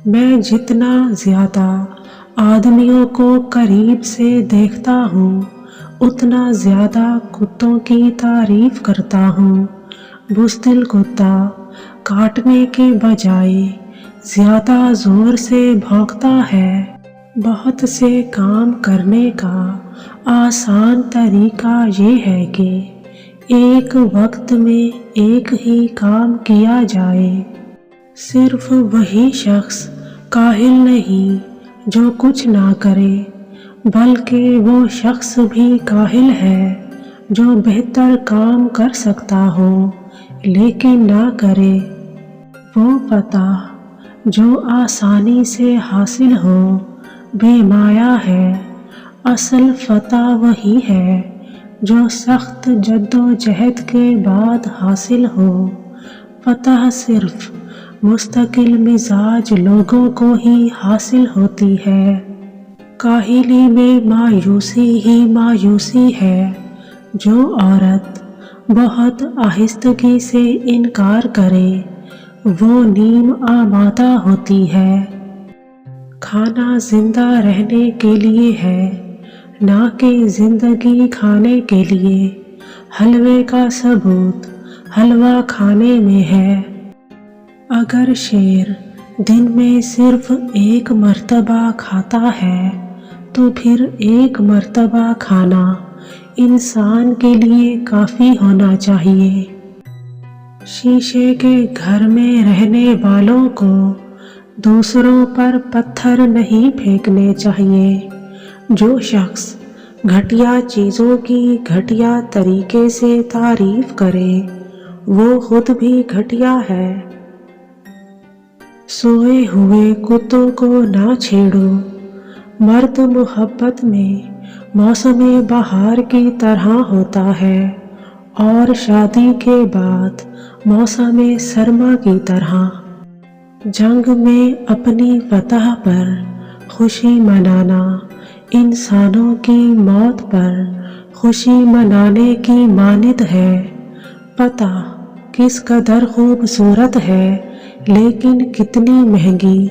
میں جتنا زیادہ آدمیوں کو قریب سے دیکھتا ہوں اتنا زیادہ کتوں کی تعریف کرتا ہوں۔ بزدل کتا کاٹنے کے بجائے زیادہ زور سے بھونکتا ہے۔ بہت سے کام کرنے کا آسان طریقہ یہ ہے کہ ایک وقت میں ایک ہی کام کیا جائے۔ صرف وہی شخص کاہل نہیں جو کچھ نہ کرے، بلکہ وہ شخص بھی کاہل ہے جو بہتر کام کر سکتا ہو لیکن نہ کرے۔ وہ فتح جو آسانی سے حاصل ہو بے مایہ ہے۔ اصل فتح وہی ہے جو سخت جدوجہد کے بعد حاصل ہو۔ فتح صرف مستقل مزاج لوگوں کو ہی حاصل ہوتی ہے۔ کاہلی میں مایوسی ہی مایوسی ہے۔ جو عورت بہت آہستگی سے انکار کرے وہ نیم آمادہ ہوتی ہے۔ کھانا زندہ رہنے کے لیے ہے نہ کہ زندگی کھانے کے لیے۔ حلوے کا ثبوت حلوہ کھانے میں ہے۔ اگر شیر دن میں صرف ایک مرتبہ کھاتا ہے تو پھر ایک مرتبہ کھانا انسان کے لیے کافی ہونا چاہیے۔ شیشے کے گھر میں رہنے والوں کو دوسروں پر پتھر نہیں پھینکنے چاہیے۔ جو شخص گھٹیا چیزوں کی گھٹیا طریقے سے تعریف کرے وہ خود بھی گھٹیا ہے۔ سوئے ہوئے کتوں کو نہ چھیڑو۔ مرد محبت میں موسم بہار کی طرح ہوتا ہے اور شادی کے بعد موسم سرما کی طرح۔ جنگ میں اپنی فتح پر خوشی منانا انسانوں کی موت پر خوشی منانے کی مانند ہے۔ پتہ کس قدر خوبصورت ہے لیکن کتنی مہنگی۔